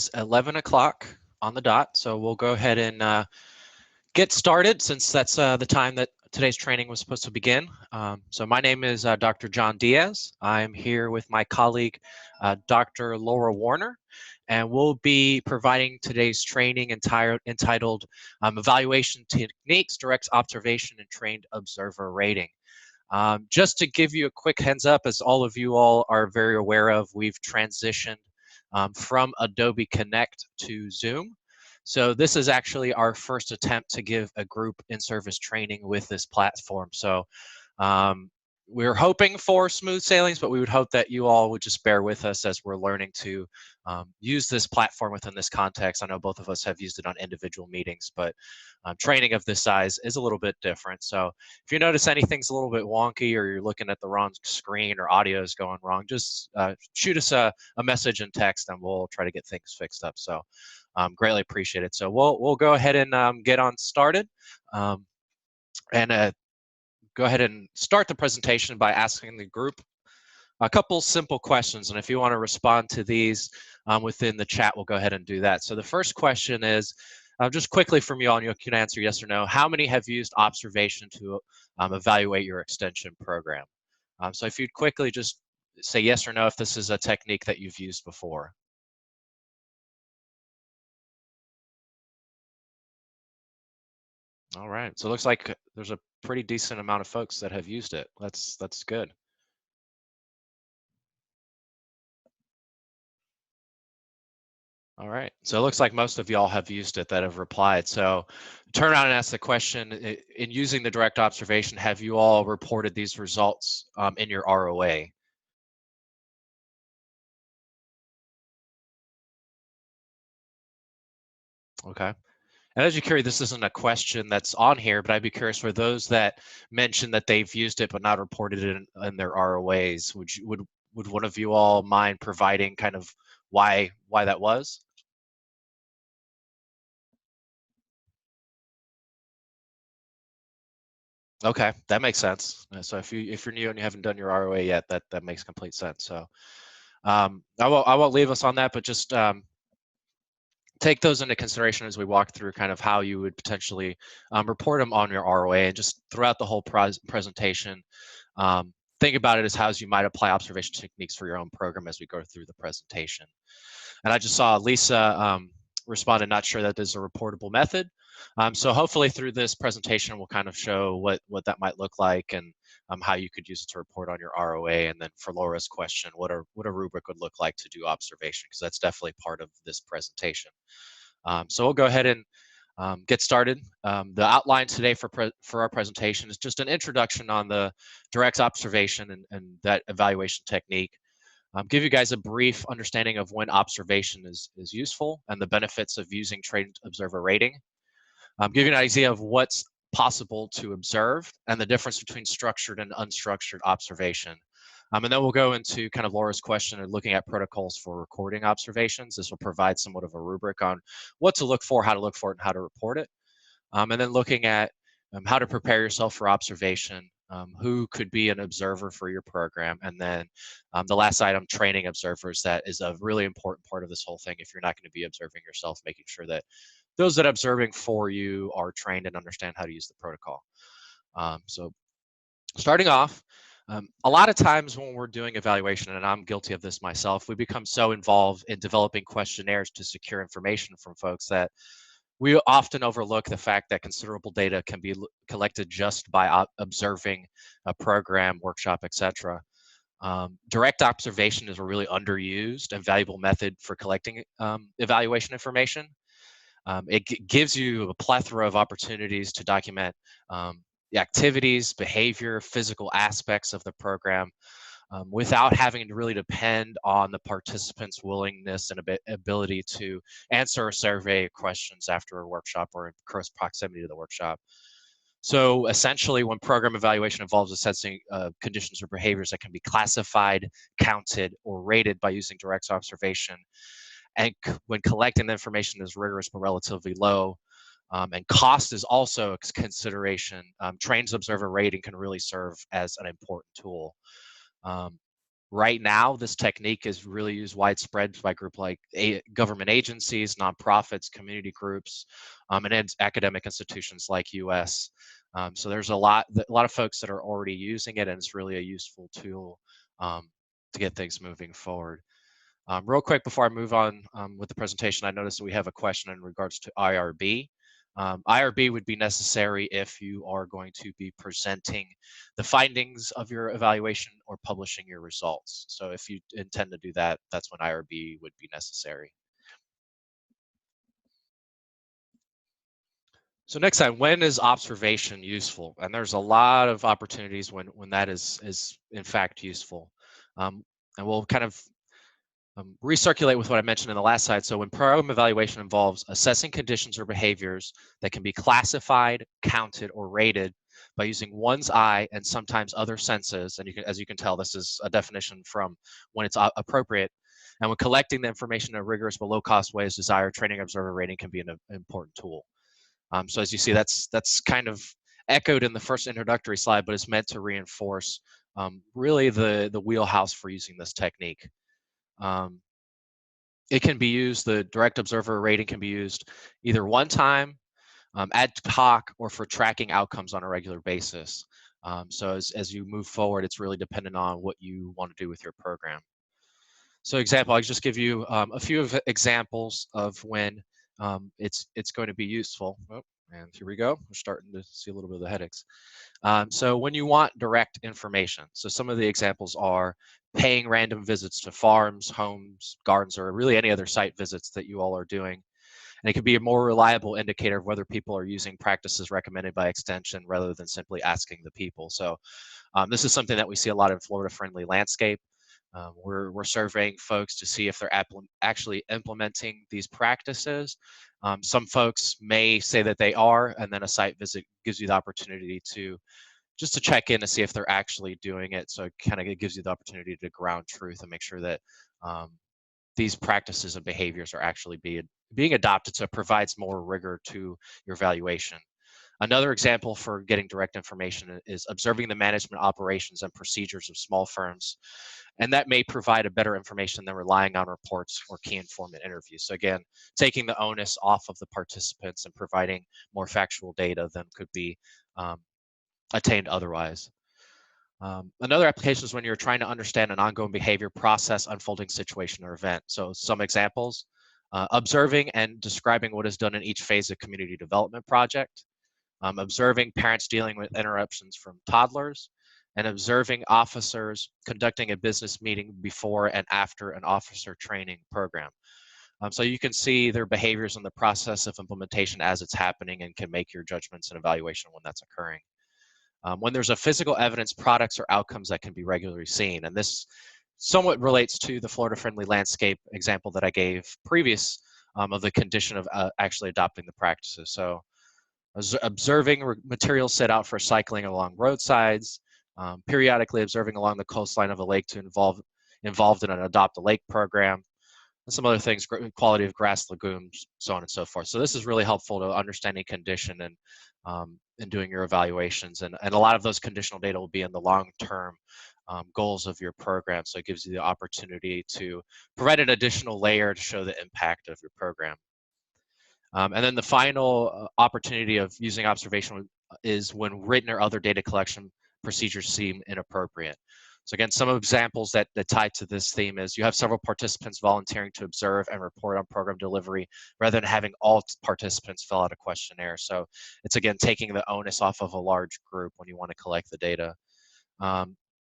It's 11 o'clock on the dot, so we'll go ahead and get started since that's the time that today's training was supposed to begin. So my name is Dr. John Diaz. I'm here with my colleague, Dr. Laura Warner, and we'll be providing today's training entitled Evaluation Techniques, Direct Observation, and Trained Observer Rating. Just to give you a quick heads up, as all of you all are very aware of, we've transitioned from Adobe Connect to Zoom. So this is actually our first attempt to give a group in-service training with this platform. So we're hoping for smooth sailings, but we would hope that you all would just bear with us as we're learning to use this platform within this context. I know both of us have used it on individual meetings, but training of this size is a little bit different. So if you notice anything's a little bit wonky or you're looking at the wrong screen or audio is going wrong, just shoot us a message and text and we'll try to get things fixed up. So greatly appreciate it. So we'll go ahead and get on started. And go ahead and start the presentation by asking the group a couple simple questions. And if you want to respond to these within the chat, we'll go ahead and do that. So the first question is, just quickly from you all, and you can answer yes or no, how many have used observation to evaluate your extension program? So if you'd quickly just say yes or no if this is a technique that you've used before. All right, so it looks like there's a pretty decent amount of folks that have used it. That's good. All right, so it looks like most of y'all have used it that have replied. So turn around and ask the question, in using the direct observation, have you all reported these results in your ROA? Okay. And as you carry, this isn't a question that's on here, but I'd be curious for those that mentioned that they've used it but not reported it in their ROAs. Would one of you all mind providing kind of why that was? Okay, that makes sense. So if you're new and you haven't done your ROA yet, that makes complete sense. So I won't leave us on that, but just take those into consideration as we walk through kind of how you would potentially report them on your ROA, and just throughout the whole presentation, think about it as how you might apply observation techniques for your own program as we go through the presentation. And I just saw Lisa responded, not sure that there's a reportable method. So hopefully through this presentation, we'll kind of show what that might look like and how you could use it to report on your ROA. And then for Laura's question, what a rubric would look like to do observation, because that's definitely part of this presentation. So we'll go ahead and get started. The outline today for our presentation is just an introduction on the direct observation and that evaluation technique. Give you guys a brief understanding of when observation is useful and the benefits of using trained observer rating. Give you an idea of what's possible to observe and the difference between structured and unstructured observation. And then we'll go into kind of Laura's question and looking at protocols for recording observations. This will provide somewhat of a rubric on what to look for, how to look for it, and how to report it. And then looking at how to prepare yourself for observation, who could be an observer for your program, and then the last item, training observers. That is a really important part of this whole thing. If you're not going to be observing yourself, making sure that those that are observing for you are trained and understand how to use the protocol. So starting off, a lot of times when we're doing evaluation, and I'm guilty of this myself, we become so involved in developing questionnaires to secure information from folks that we often overlook the fact that considerable data can be collected just by observing a program, workshop, etc. Direct observation is a really underused and valuable method for collecting evaluation information. It gives you a plethora of opportunities to document the activities, behavior, physical aspects of the program without having to really depend on the participants' willingness and ability to answer a survey questions after a workshop or in close proximity to the workshop. So essentially, when program evaluation involves assessing conditions or behaviors that can be classified, counted, or rated by using direct observation, and when collecting the information is rigorous but relatively low, and cost is also a consideration, trained observer rating can really serve as an important tool. Right now, this technique is really used widespread by groups like government agencies, nonprofits, community groups, and academic institutions like US. So there's a lot of folks that are already using it, and it's really a useful tool um, to get things moving forward. Real quick before I move on with the presentation, I noticed that we have a question in regards to IRB. IRB would be necessary if you are going to be presenting the findings of your evaluation or publishing your results. So if you intend to do that, that's when IRB would be necessary. So next time, when is observation useful? And there's a lot of opportunities when that is in fact useful. And we'll kind of recirculate with what I mentioned in the last slide. So when program evaluation involves assessing conditions or behaviors that can be classified, counted, or rated by using one's eye and sometimes other senses, and as you can tell, this is a definition from when it's appropriate, and when collecting the information in a rigorous but low-cost way as desired, training observer rating can be an important tool. So as you see, that's kind of echoed in the first introductory slide, but it's meant to reinforce really the wheelhouse for using this technique. Um, it can be used, the direct observer rating can be used either one time, ad hoc, or for tracking outcomes on a regular basis. So as you move forward, it's really dependent on what you want to do with your program. So example, I'll just give you a few of examples of when it's going to be useful. Oh, and here we go. We're starting to see a little bit of the headaches. So when you want direct information, so some of the examples are paying random visits to farms, homes, gardens, or really any other site visits that you all are doing. And it can be a more reliable indicator of whether people are using practices recommended by extension rather than simply asking the people. So this is something that we see a lot in Florida Friendly Landscape. We're surveying folks to see if they're actually implementing these practices. Some folks may say that they are, and then a site visit gives you the opportunity to just to check in to see if they're actually doing it. So it kind of gives you the opportunity to ground truth and make sure that um, these practices and behaviors are actually being adopted. So it provides more rigor to your evaluation. Another example for getting direct information is observing the management operations and procedures of small firms. And that may provide a better information than relying on reports or key informant interviews. So again, taking the onus off of the participants and providing more factual data than could be um, attained otherwise. Another application is when you're trying to understand an ongoing behavior, process, unfolding situation, or event. So some examples, observing and describing what is done in each phase of community development project, observing parents dealing with interruptions from toddlers, and observing officers conducting a business meeting before and after an officer training program. So you can see their behaviors in the process of implementation as it's happening and can make your judgments and evaluation when that's occurring. When there's a physical evidence, products, or outcomes that can be regularly seen. And this somewhat relates to the Florida Friendly Landscape example that I gave previous of the condition of actually adopting the practices. So observing materials set out for cycling along roadsides, periodically observing along the coastline of a lake to involved in an adopt a lake program, and some other things, quality of grass, legumes, so on and so forth. So this is really helpful to understanding condition and doing your evaluations. And a lot of those conditional data will be in the long-term goals of your program. So it gives you the opportunity to provide an additional layer to show the impact of your program. And then the final opportunity of using observation is when written or other data collection procedures seem inappropriate. So again, some examples that tie to this theme is you have several participants volunteering to observe and report on program delivery rather than having all participants fill out a questionnaire. So it's again taking the onus off of a large group when you want to collect the data.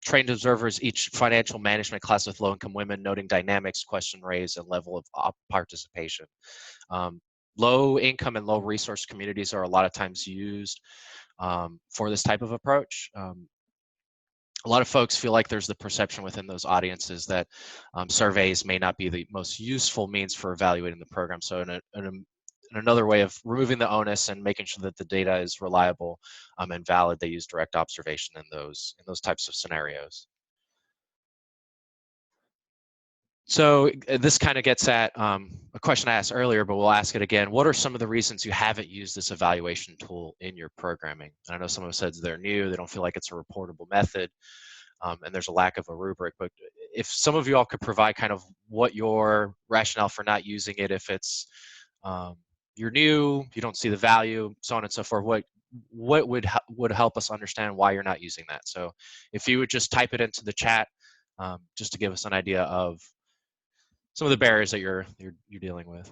Trained observers, each financial management class with low-income women, noting dynamics, question raised, and level of participation. Um, Low income and low resource communities are a lot of times used for this type of approach. A lot of folks feel like there's the perception within those audiences that surveys may not be the most useful means for evaluating the program. So in another way of removing the onus and making sure that the data is reliable and valid, they use direct observation in those types of scenarios. So this kind of gets at a question I asked earlier, but we'll ask it again. What are some of the reasons you haven't used this evaluation tool in your programming? And I know some of us said they're new, they don't feel like it's a reportable method, and there's a lack of a rubric. But if some of you all could provide kind of what your rationale for not using it, if it's um, you're new, you don't see the value, so on and so forth, what would help us understand why you're not using that. So if you would just type it into the chat, just to give us an idea of some of the barriers that you're dealing with.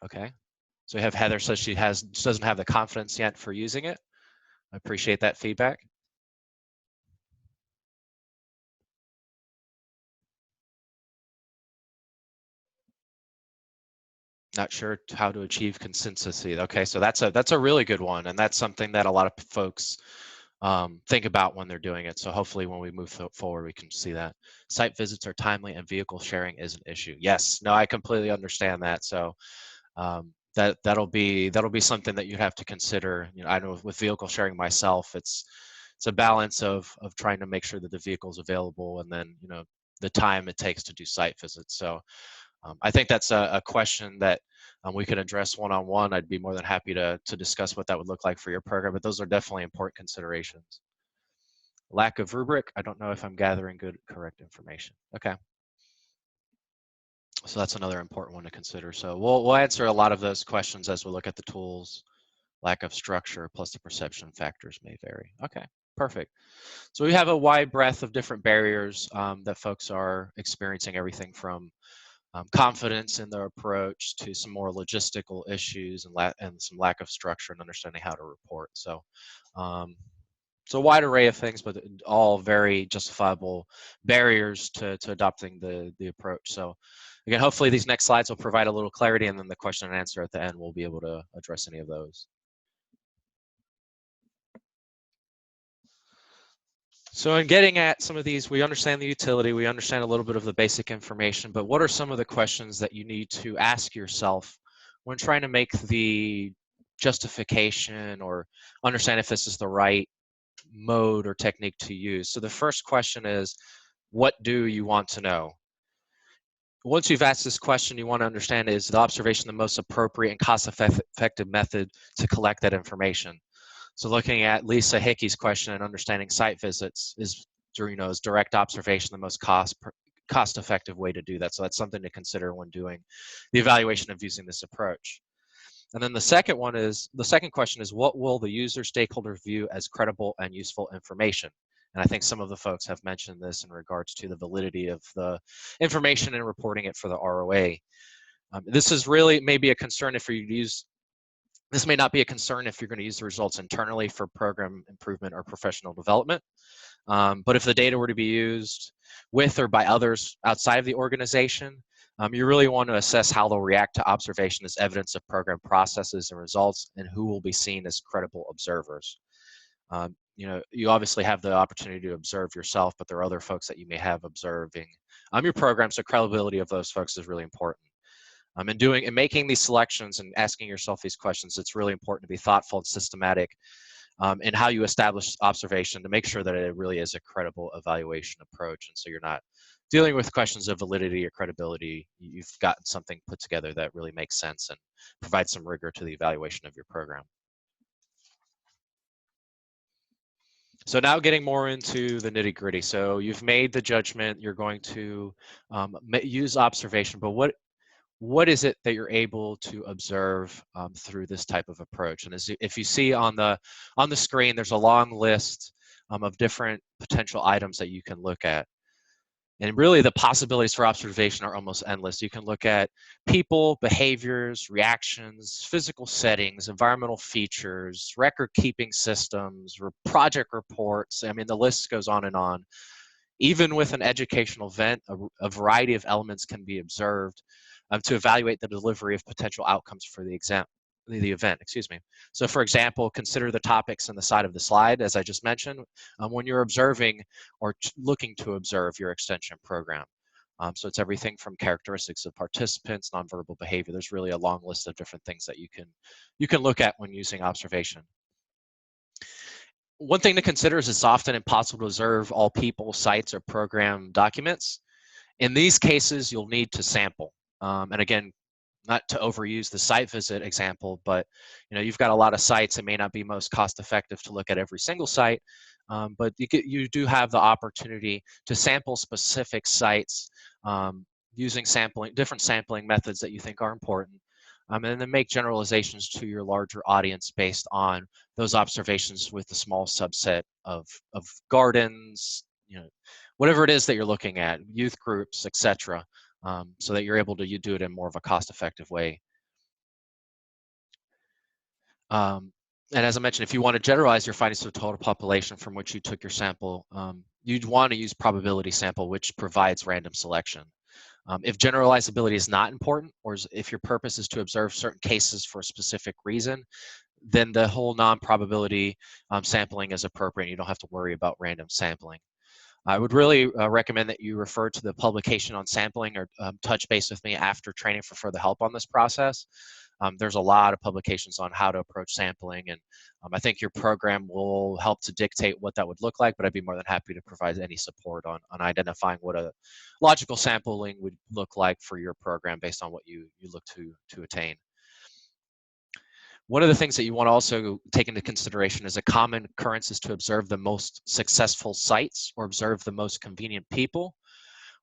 Okay. So we have Heather says she doesn't have the confidence yet for using it. I appreciate that feedback. Not sure how to achieve consistency. Okay, so that's a really good one, and that's something that a lot of folks think about when they're doing it. So hopefully when we move forward, we can see that. Site visits are timely and vehicle sharing is an issue. Yes, no, I completely understand that. So that'll be something that you have to consider. You know, I know with vehicle sharing myself, it's a balance of trying to make sure that the vehicle is available, and then the time it takes to do site visits. So I think that's a question that we can address one-on-one. I'd be more than happy to discuss what that would look like for your program, but those are definitely important considerations. Lack of rubric, I don't know if I'm gathering good, correct information. Okay. So that's another important one to consider. So we'll answer a lot of those questions as we look at the tools. Lack of structure plus the perception factors may vary. Okay, perfect. So we have a wide breadth of different barriers that folks are experiencing, everything from confidence in their approach to some more logistical issues and some lack of structure and understanding how to report. So it's a wide array of things, but all very justifiable barriers to adopting the approach. So again, hopefully these next slides will provide a little clarity, and then the question and answer at the end, we'll be able to address any of those. So in getting at some of these, we understand the utility, we understand a little bit of the basic information, but what are some of the questions that you need to ask yourself when trying to make the justification or understand if this is the right mode or technique to use? So the first question is, what do you want to know? Once you've asked this question, you want to understand, is the observation the most appropriate and cost-effective method to collect that information? So looking at Lisa Hickey's question and understanding site visits, is direct observation the most cost-effective way to do that? So that's something to consider when doing the evaluation of using this approach. And then the second question is, what will the user stakeholder view as credible and useful information? And I think some of the folks have mentioned this in regards to the validity of the information and reporting it for the ROA. This is really maybe a concern if you use This may not be a concern if you're going to use the results internally for program improvement or professional development. But if the data were to be used with or by others outside of the organization, you really want to assess how they'll react to observation as evidence of program processes and results, and who will be seen as credible observers. You obviously have the opportunity to observe yourself, but there are other folks that you may have observing your program, so credibility of those folks is really important. And making these selections and asking yourself these questions, it's really important to be thoughtful and systematic in how you establish observation to make sure that it really is a credible evaluation approach. And so you're not dealing with questions of validity or credibility. You've gotten something put together that really makes sense and provides some rigor to the evaluation of your program. So now getting more into the nitty gritty. So you've made the judgment, you're going to use observation, but what is it that you're able to observe through this type of approach? And if you see on the screen, there's a long list of different potential items that you can look at. And really the possibilities for observation are almost endless. You can look at people, behaviors, reactions, physical settings, environmental features, record keeping systems, project reports. I mean, the list goes on and on. Even with an educational event, a variety of elements can be observed to evaluate the delivery of potential outcomes for the event. So for example, consider the topics on the side of the slide, as I just mentioned, when you're observing or looking to observe your extension program. So it's everything from characteristics of participants, nonverbal behavior. There's really a long list of different things that you can look at when using observation. One thing to consider is it's often impossible to observe all people, sites, or program documents. In these cases, you'll need to sample. And again, not to overuse the site visit example, but you've got a lot of sites. It may not be most cost effective to look at every single site. but you do have the opportunity to sample specific sites using different sampling methods that you think are important, and then make generalizations to your larger audience based on those observations with the small subset of gardens, whatever it is that you're looking at, youth groups, etc., so that you're able to do it in more of a cost-effective way. And as I mentioned, if you want to generalize your findings to the total population from which you took your sample, you'd want to use probability sample, which provides random selection. If generalizability is not important, or if your purpose is to observe certain cases for a specific reason, then the whole non-probability sampling is appropriate. You don't have to worry about random sampling. I would really recommend that you refer to the publication on sampling or touch base with me after training for further help on this process. There's a lot of publications on how to approach sampling, and I think your program will help to dictate what that would look like, but I'd be more than happy to provide any support on identifying what a logical sampling would look like for your program based on what you look to attain. One of the things that you want to also take into consideration is a common occurrence is to observe the most successful sites or observe the most convenient people.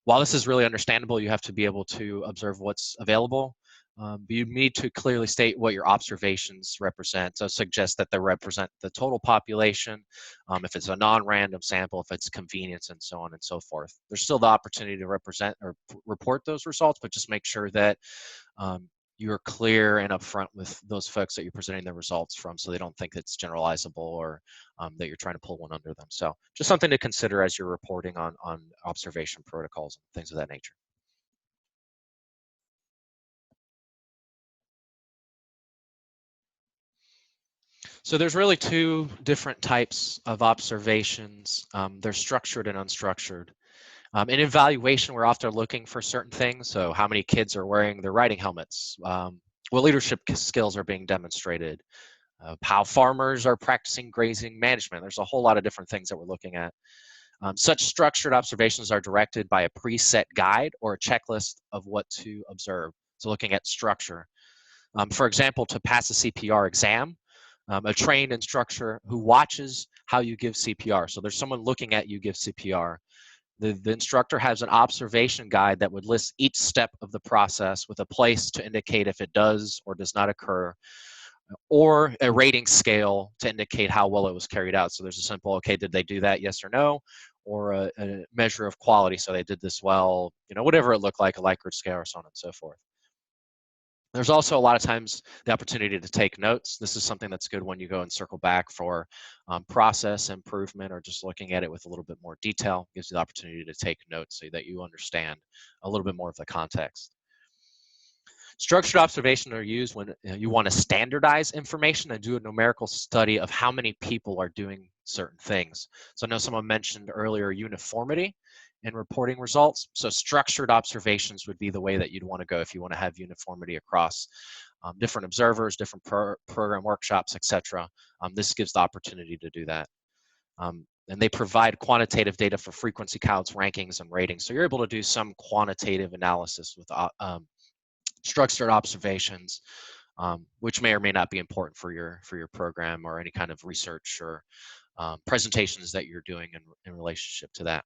While this is really understandable, you have to be able to observe what's available. But you need to clearly state what your observations represent. So suggest that they represent the total population, if it's a non-random sample, if it's convenience, and so on and so forth. There's still the opportunity to represent or report those results, but just make sure that you're clear and upfront with those folks that you're presenting the results from, so they don't think it's generalizable or that you're trying to pull one under them. So just something to consider as you're reporting on observation protocols and things of that nature. So there's really two different types of observations. They're structured and unstructured. In evaluation, we're often looking for certain things. So how many kids are wearing their riding helmets? What leadership skills are being demonstrated? How farmers are practicing grazing management. There's a whole lot of different things that we're looking at. Such structured observations are directed by a preset guide or a checklist of what to observe. So looking at structure. For example, to pass a CPR exam, a trained instructor who watches how you give CPR. So there's someone looking at you give CPR. The instructor has an observation guide that would list each step of the process with a place to indicate if it does or does not occur, or a rating scale to indicate how well it was carried out. So there's a simple, okay, did they do that, yes or no, or a measure of quality, so they did this well, whatever it looked like, a Likert scale or so on and so forth. There's also a lot of times the opportunity to take notes. This is something that's good when you go and circle back for process improvement or just looking at it with a little bit more detail. Gives you the opportunity to take notes so that you understand a little bit more of the context. Structured observation are used when you want to standardize information and do a numerical study of how many people are doing certain things. So I know someone mentioned earlier uniformity in reporting results. So structured observations would be the way that you'd want to go if you want to have uniformity across different observers, different program workshops, etc. This gives the opportunity to do that. And they provide quantitative data for frequency counts, rankings, and ratings. So you're able to do some quantitative analysis with structured observations, which may or may not be important for your program or any kind of research or presentations that you're doing in relationship to that.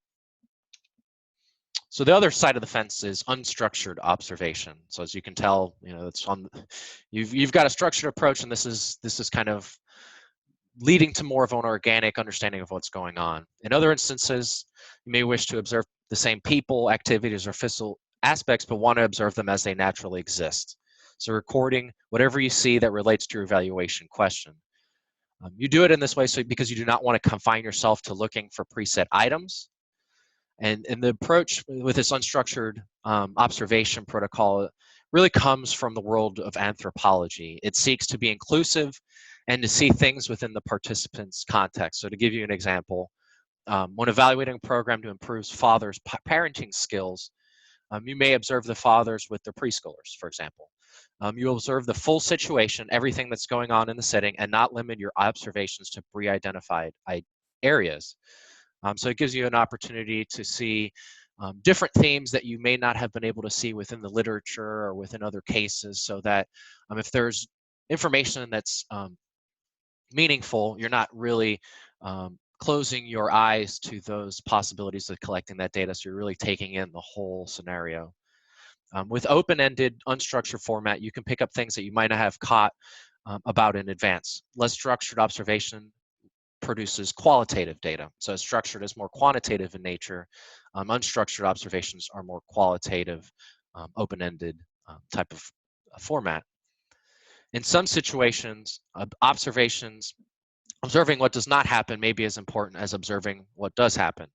So the other side of the fence is unstructured observation. So as you can tell, it's on. You've got a structured approach, and this is kind of leading to more of an organic understanding of what's going on. In other instances, you may wish to observe the same people, activities, or physical aspects, but want to observe them as they naturally exist. So recording whatever you see that relates to your evaluation question. You do it in this way because you do not want to confine yourself to looking for preset items. And the approach with this unstructured observation protocol really comes from the world of anthropology. It seeks to be inclusive and to see things within the participant's context. So to give you an example, when evaluating a program to improve fathers' parenting skills, you may observe the fathers with their preschoolers, for example. You observe the full situation, everything that's going on in the setting, and not limit your observations to pre-identified areas. So it gives you an opportunity to see different themes that you may not have been able to see within the literature or within other cases, so that if there's information that's meaningful, you're not really closing your eyes to those possibilities of collecting that data, so you're really taking in the whole scenario. With open-ended, unstructured format, you can pick up things that you might not have caught about in advance. Less structured observation produces qualitative data. So structured is more quantitative in nature. Unstructured observations are more qualitative, open-ended type of format. In some situations, observing what does not happen may be as important as observing what does happen.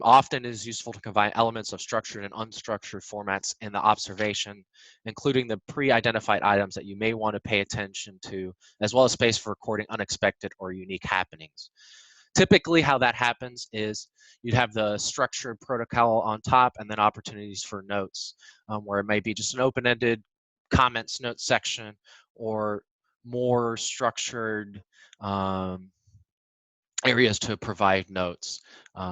Often it is useful to combine elements of structured and unstructured formats in the observation, including the pre-identified items that you may want to pay attention to, as well as space for recording unexpected or unique happenings. Typically, how that happens is you'd have the structured protocol on top and then opportunities for notes, where it may be just an open-ended comments notes section or more structured areas to provide notes.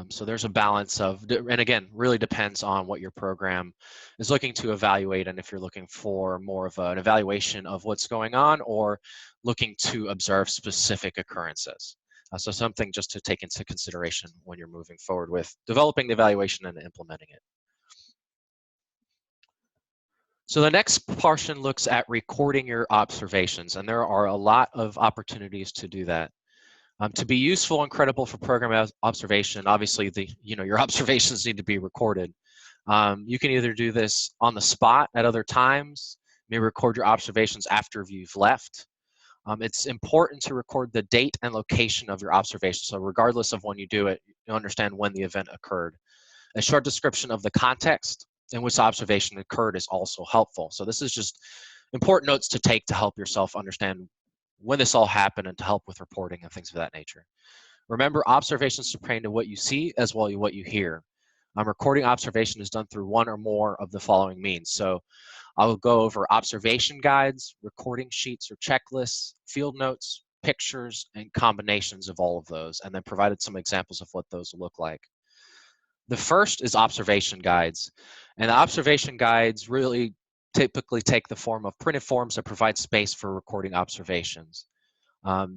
So there's a balance of, and again, really depends on what your program is looking to evaluate and if you're looking for more of an evaluation of what's going on or looking to observe specific occurrences. So something just to take into consideration when you're moving forward with developing the evaluation and implementing it. So the next portion looks at recording your observations, and there are a lot of opportunities to do that. To be useful and credible for program observation, obviously your observations need to be recorded. You can either do this on the spot at other times, maybe record your observations after you've left. It's important to record the date and location of your observation. So regardless of when you do it, you understand when the event occurred. A short description of the context in which the observation occurred is also helpful. So this is just important notes to take to help yourself understand when this all happened and to help with reporting and things of that nature. Remember, observations pertain to what you see as well as what you hear. Recording observation is done through one or more of the following means. So I will go over observation guides, recording sheets or checklists, field notes, pictures, and combinations of all of those, and then provided some examples of what those look like. The first is observation guides, and the observation guides really typically take the form of printed forms that provide space for recording observations.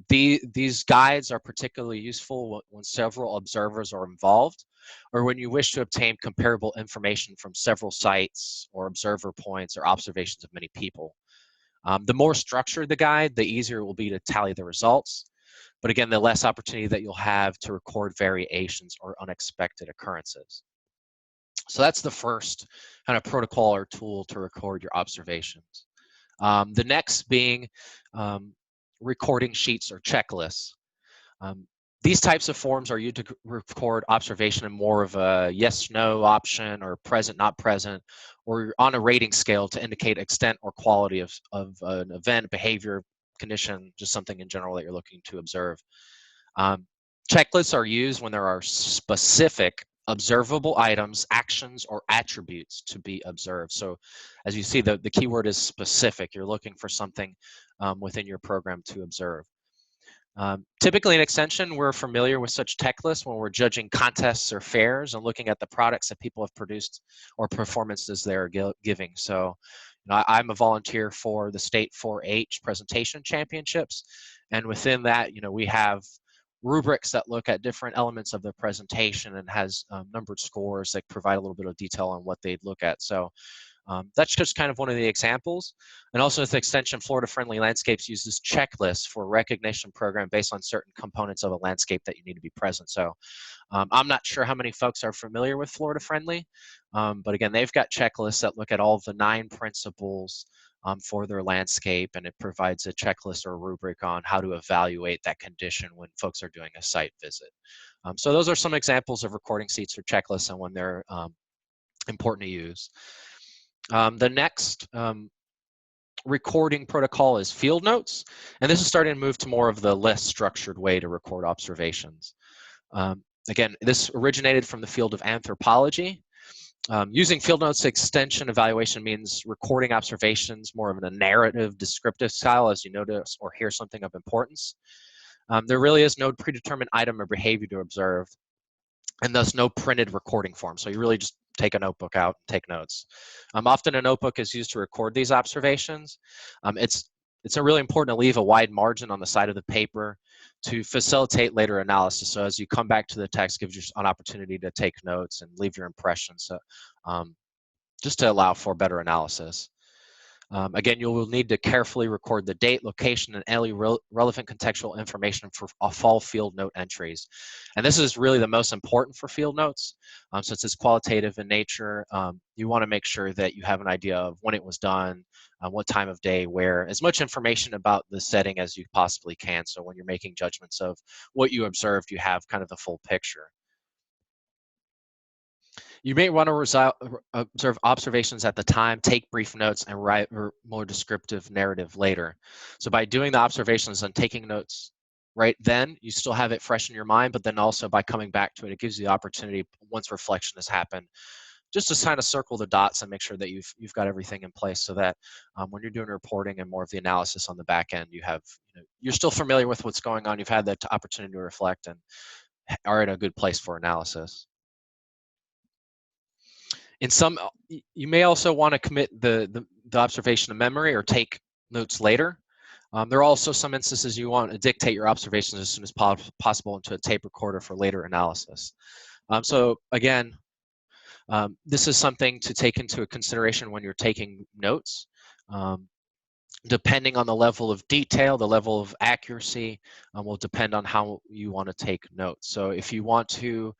These guides are particularly useful when several observers are involved or when you wish to obtain comparable information from several sites or observer points or observations of many people. The more structured the guide, the easier it will be to tally the results. But again, the less opportunity that you'll have to record variations or unexpected occurrences. So that's the first kind of protocol or tool to record your observations. The next being recording sheets or checklists. These types of forms are used to record observation in more of a yes/no option or present, not present, or on a rating scale to indicate extent or quality of an event, behavior, condition, just something in general that you're looking to observe. Checklists are used when there are specific observable items, actions, or attributes to be observed. So as you see, the key word is specific. You're looking for something within your program to observe. Typically in Extension, we're familiar with such checklists when we're judging contests or fairs and looking at the products that people have produced or performances they're giving. So I'm a volunteer for the State 4-H Presentation Championships, and within that, we have rubrics that look at different elements of the presentation and has numbered scores that provide a little bit of detail on what they'd look at. So that's just kind of one of the examples. And also with Extension, Florida Friendly Landscapes uses checklists for a recognition program based on certain components of a landscape that you need to be present. So I'm not sure how many folks are familiar with Florida Friendly, but again, they've got checklists that look at all of the 9 principles for their landscape, and it provides a checklist or a rubric on how to evaluate that condition when folks are doing a site visit. So those are some examples of recording sheets or checklists and when they're important to use. The next recording protocol is field notes, and this is starting to move to more of the less structured way to record observations. Again, this originated from the field of anthropology. Using field notes extension evaluation means recording observations more of in a narrative, descriptive style as you notice or hear something of importance. There really is no predetermined item or behavior to observe, and thus no printed recording form. So you really just take a notebook out, take notes. Often a notebook is used to record these observations. It's really important to leave a wide margin on the side of the paper to facilitate later analysis. So as you come back to the text, gives you an opportunity to take notes and leave your impressions, so just to allow for better analysis. Again, you will need to carefully record the date, location, and any relevant contextual information for all field note entries. And this is really the most important for field notes. Since it's qualitative in nature, you want to make sure that you have an idea of when it was done, what time of day, where, as much information about the setting as you possibly can. So when you're making judgments of what you observed, you have kind of the full picture. You may want to observe observations at the time, take brief notes, and write a more descriptive narrative later. So by doing the observations and taking notes right then, you still have it fresh in your mind, but then also by coming back to it, it gives you the opportunity, once reflection has happened, just to kind of circle the dots and make sure that you've got everything in place, so that when you're doing reporting and more of the analysis on the back end, you're still familiar with what's going on. You've had the opportunity to reflect and are in a good place for analysis. In some, you may also want to commit the observation to memory or take notes later. There are also some instances you want to dictate your observations as soon as possible into a tape recorder for later analysis. So again, this is something to take into consideration when you're taking notes. Depending on the level of detail, the level of accuracy will depend on how you want to take notes. So if you want to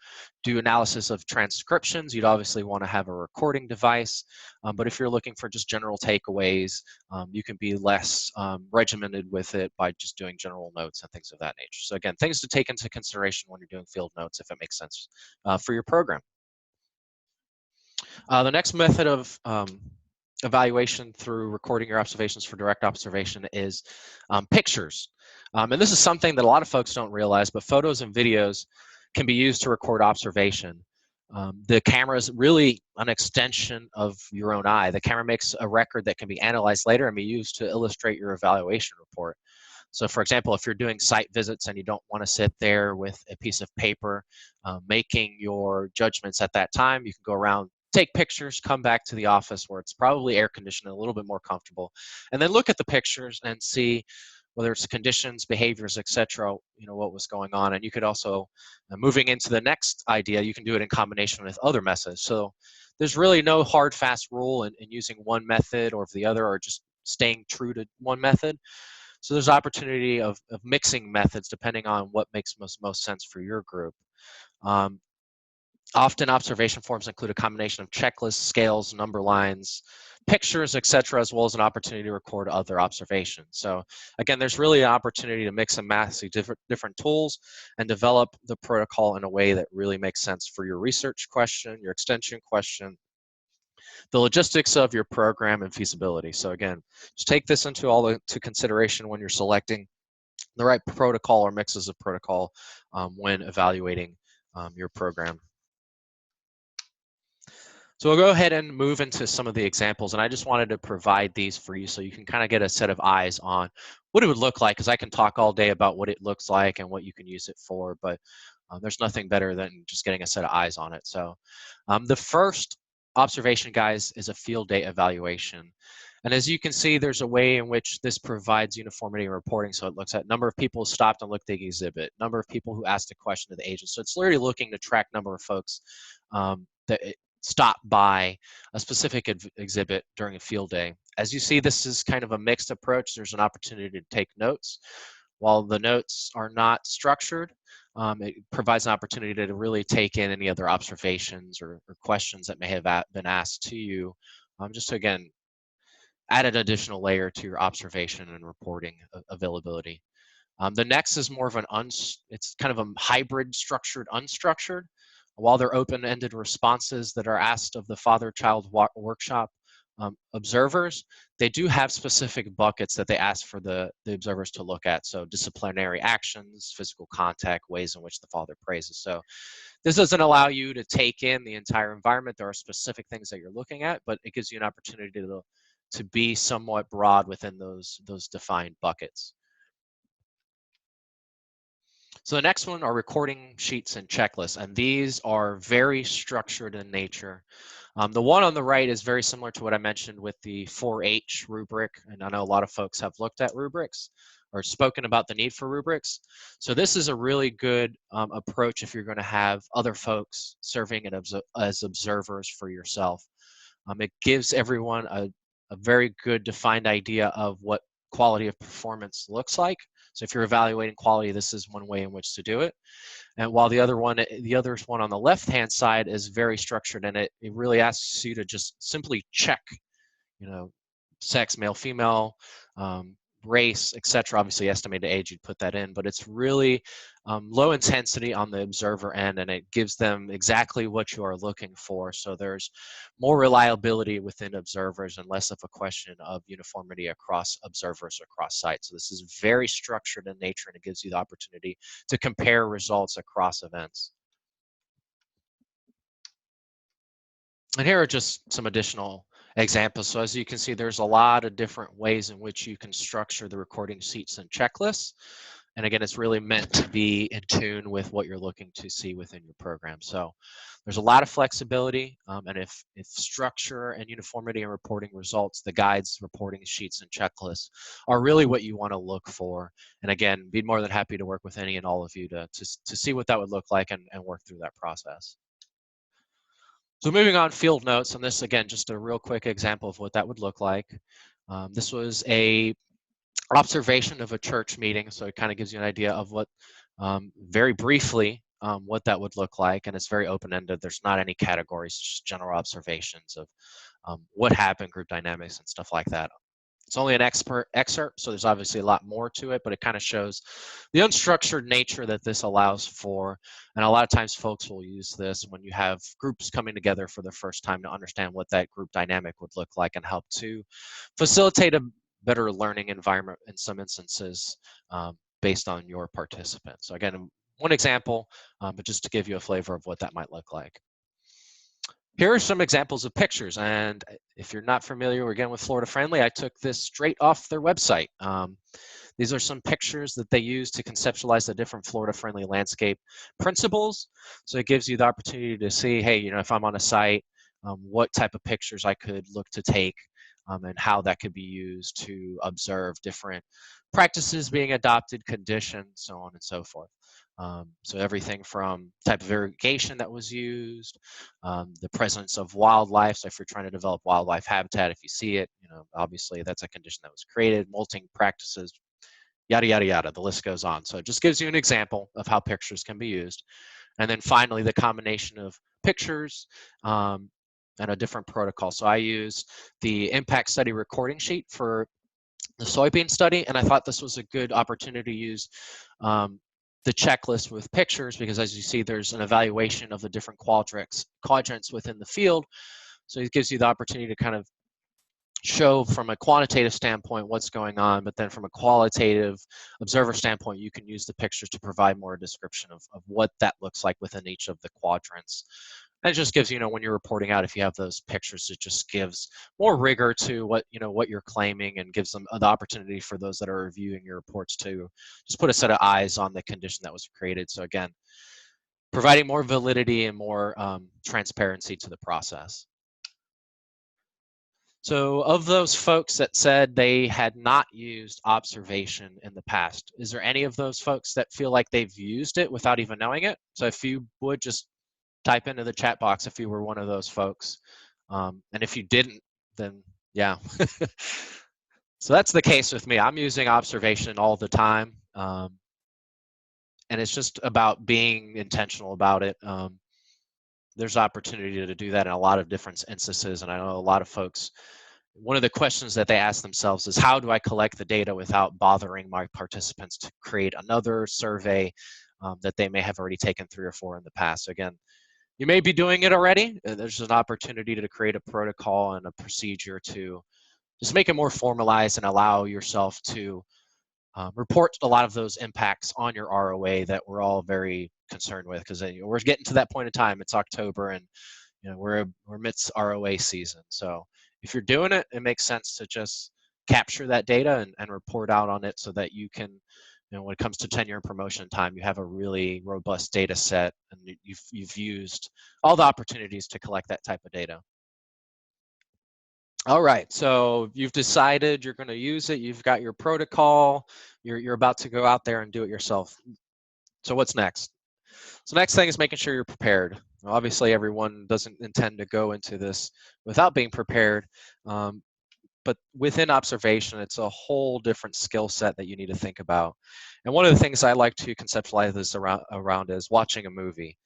do analysis of transcriptions, you'd obviously want to have a recording device. But if you're looking for just general takeaways, you can be less regimented with it by just doing general notes and things of that nature. So again, things to take into consideration when you're doing field notes, if it makes sense for your program. The next method of evaluation through recording your observations for direct observation is pictures. And this is something that a lot of folks don't realize, but photos and videos can be used to record observation. The camera is really an extension of your own eye. The camera makes a record that can be analyzed later and be used to illustrate your evaluation report. So for example, if you're doing site visits and you don't want to sit there with a piece of paper making your judgments at that time, you can go around, take pictures, come back to the office where it's probably air conditioned, a little bit more comfortable, and then look at the pictures and see whether it's conditions, behaviors, etc., what was going on. And you could also, moving into the next idea, you can do it in combination with other methods. So there's really no hard, fast rule in using one method or the other, or just staying true to one method. So there's opportunity of mixing methods depending on what makes most sense for your group. Often observation forms include a combination of checklists, scales, number lines, pictures, etc., as well as an opportunity to record other observations. So again, there's really an opportunity to mix and match different tools and develop the protocol in a way that really makes sense for your research question, your extension question, the logistics of your program, and feasibility. So again, just take this into consideration when you're selecting the right protocol or mixes of protocol when evaluating your program. So we'll go ahead and move into some of the examples, and I just wanted to provide these for you so you can kind of get a set of eyes on what it would look like, because I can talk all day about what it looks like and what you can use it for, but there's nothing better than just getting a set of eyes on it. So the first observation, guys, is a field day evaluation. And as you can see, there's a way in which this provides uniformity in reporting. So it looks at number of people who stopped and looked at the exhibit, number of people who asked a question to the agent. So it's literally looking to track number of folks that stop by a specific exhibit during a field day. As you see, this is kind of a mixed approach. There's an opportunity to take notes. While the notes are not structured, it provides an opportunity to really take in any other observations or questions that may have been asked to you, just to, again, add an additional layer to your observation and reporting availability. The next is more of it's kind of a hybrid structured, unstructured. While they're open-ended responses that are asked of the father-child workshop observers, they do have specific buckets that they ask for the observers to look at. So disciplinary actions, physical contact, ways in which the father praises. So this doesn't allow you to take in the entire environment. There are specific things that you're looking at, but it gives you an opportunity to be somewhat broad within those defined buckets. So the next one are recording sheets and checklists, and these are very structured in nature. The one on the right is very similar to what I mentioned with the 4H rubric, and I know a lot of folks have looked at rubrics. or spoken about the need for rubrics. So this is a really good approach if you're going to have other folks serving as observers for yourself. It gives everyone a very good defined idea of what quality of performance looks like. So if you're evaluating quality, this is one way in which to do it. And while the other one on the left-hand side is very structured, and it really asks you to just simply check, sex, male, female, race, etc. Obviously, estimated age, you'd put that in, but it's really low intensity on the observer end, and it gives them exactly what you are looking for. So there's more reliability within observers and less of a question of uniformity across observers across sites. So this is very structured in nature, and it gives you the opportunity to compare results across events. And here are just some additional examples. So as you can see, there's a lot of different ways in which you can structure the recording sheets and checklists. And again, it's really meant to be in tune with what you're looking to see within your program. So there's a lot of flexibility. And if structure and uniformity in reporting results, the guides, reporting sheets, and checklists are really what you want to look for. And again, be more than happy to work with any and all of you to see what that would look like and work through that process. So moving on, field notes, and this again, just a real quick example of what that would look like. This was a observation of a church meeting, so it kind of gives you an idea of what, very briefly, what that would look like, and it's very open-ended. There's not any categories, just general observations of what happened, group dynamics, and stuff like that. It's only an excerpt, so there's obviously a lot more to it, but it kind of shows the unstructured nature that this allows for. And a lot of times folks will use this when you have groups coming together for the first time to understand what that group dynamic would look like and help to facilitate a better learning environment in some instances based on your participants. So again, one example, but just to give you a flavor of what that might look like. Here are some examples of pictures, and if you're not familiar again with Florida Friendly, I took this straight off their website. These are some pictures that they use to conceptualize the different Florida Friendly landscape principles. So it gives you the opportunity to see, hey, if I'm on a site, what type of pictures I could look to take and how that could be used to observe different practices being adopted, conditions, so on and so forth. So everything from type of irrigation that was used, the presence of wildlife. So if you're trying to develop wildlife habitat, if you see it, obviously that's a condition that was created, molting practices, yada, yada, yada. The list goes on. So it just gives you an example of how pictures can be used. And then finally, the combination of pictures and a different protocol. So I use the impact study recording sheet for the soybean study, and I thought this was a good opportunity to use the checklist with pictures, because as you see, there's an evaluation of the different quadrants within the field. So it gives you the opportunity to kind of show from a quantitative standpoint what's going on, but then from a qualitative observer standpoint, you can use the pictures to provide more description of what that looks like within each of the quadrants. And it just gives, when you're reporting out, if you have those pictures, it just gives more rigor to what you're claiming, and gives them the opportunity for those that are reviewing your reports to just put a set of eyes on the condition that was created. So again, providing more validity and more transparency to the process. So of those folks that said they had not used observation in the past, is there any of those folks that feel like they've used it without even knowing it? So if you would just type into the chat box if you were one of those folks. And if you didn't, then yeah. So that's the case with me. I'm using observation all the time. And it's just about being intentional about it. There's opportunity to do that in a lot of different instances. And I know a lot of folks, one of the questions that they ask themselves is, how do I collect the data without bothering my participants to create another survey that they may have already taken 3 or 4 in the past? So again, you may be doing it already. There's an opportunity to create a protocol and a procedure to just make it more formalized and allow yourself to report a lot of those impacts on your ROA that we're all very concerned with, because we're getting to that point in time. It's October, and we're amidst ROA season. So if you're doing it, it makes sense to just capture that data and report out on it, so that you can, when it comes to tenure and promotion time, you have a really robust data set, and you've used all the opportunities to collect that type of data. All right, so you've decided you're going to use it. You've got your protocol. You're about to go out there and do it yourself. So what's next? So next thing is making sure you're prepared. Obviously, everyone doesn't intend to go into this without being prepared. Um, but within observation, it's a whole different skill set that you need to think about. And one of the things I like to conceptualize this around is watching a movie.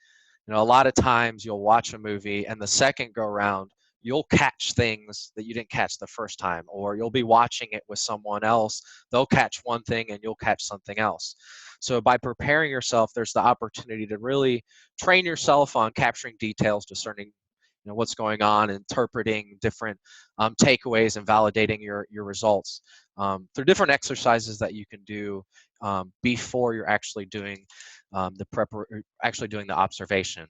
You know, a lot of times you'll watch a movie and the second go around, you'll catch things that you didn't catch the first time, or you'll be watching it with someone else. They'll catch one thing and you'll catch something else. So by preparing yourself, there's the opportunity to really train yourself on capturing details, discerning what's going on, interpreting different takeaways, and validating your results through different exercises that you can do before you're actually doing actually doing the observation.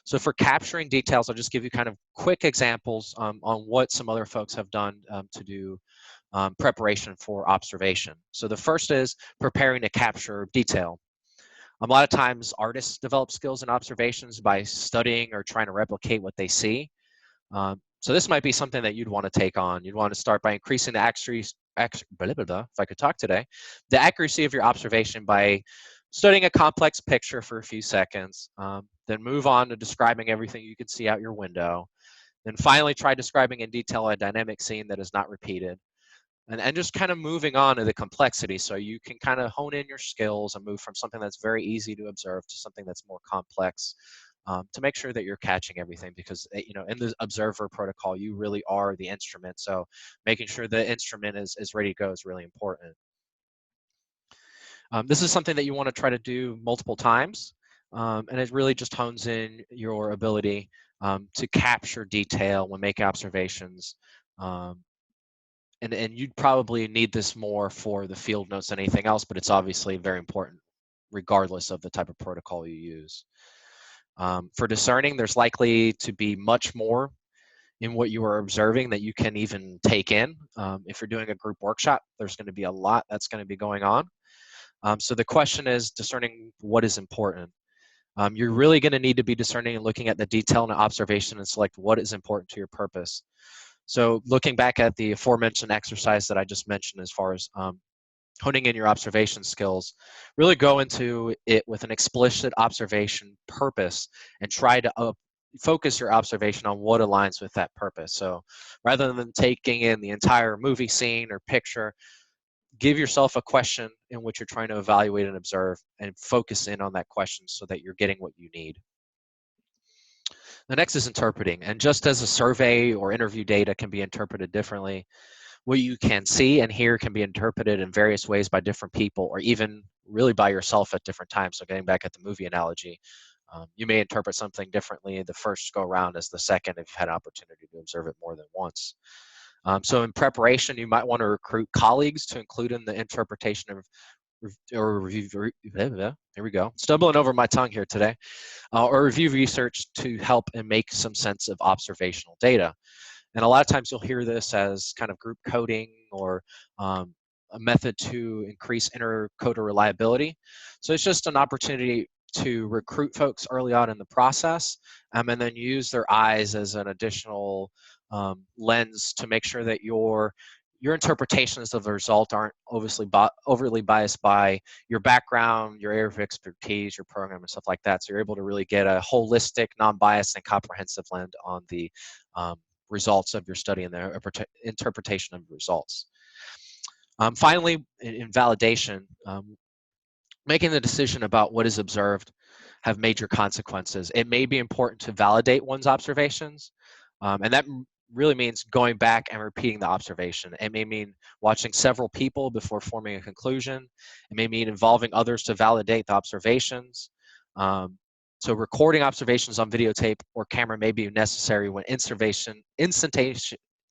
So for capturing details, I'll just give you kind of quick examples on what some other folks have done to do preparation for observation. So the first is preparing to capture detail. A lot of times artists develop skills and observations by studying or trying to replicate what they see. So this might be something that you'd want to take on. You'd want to start by increasing the if I could talk today, the accuracy of your observation by studying a complex picture for a few seconds, then move on to describing everything you can see out your window. Then finally try describing in detail a dynamic scene that is not repeated. And just kind of moving on to the complexity so you can kind of hone in your skills and move from something that's very easy to observe to something that's more complex to make sure that you're catching everything, because in the observer protocol you really are the instrument, so making sure the instrument is ready to go is really important. This is something that you want to try to do multiple times, and it really just hones in your ability to capture detail when making observations. um, and you'd probably need this more for the field notes than anything else, but it's obviously very important regardless of the type of protocol you use. For discerning, there's likely to be much more in what you are observing that you can even take in. If you're doing a group workshop, there's going to be a lot that's going to be going on. So the question is discerning what is important. You're really going to need to be discerning and looking at the detail and observation and select what is important to your purpose. So looking back at the aforementioned exercise that I just mentioned as far as honing in your observation skills, really go into it with an explicit observation purpose and try to focus your observation on what aligns with that purpose. So rather than taking in the entire movie scene or picture, give yourself a question in which you're trying to evaluate and observe, and focus in on that question so that you're getting what you need. The next is interpreting. And just as a survey or interview data can be interpreted differently, what you can see and hear can be interpreted in various ways by different people, or even really by yourself at different times. So getting back at the movie analogy, you may interpret something differently the first go around as the second if you've had an opportunity to observe it more than once. So in preparation, you might want to recruit colleagues to include in the interpretation of or review. Here we go. Stumbling over my tongue here today. Or review research to help and make some sense of observational data. And a lot of times you'll hear this as kind of group coding or a method to increase intercoder reliability. So it's just an opportunity to recruit folks early on in the process, and then use their eyes as an additional lens to make sure that your interpretations of the result aren't obviously overly biased by your background, your area of expertise, your program, and stuff like that. So you're able to really get a holistic, non-biased, and comprehensive lens on the results of your study and the interpretation of the results. Finally, in validation, making the decision about what is observed have major consequences. It may be important to validate one's observations, and that really means going back and repeating the observation. It may mean watching several people before forming a conclusion. It may mean involving others to validate the observations. So recording observations on videotape or camera may be necessary when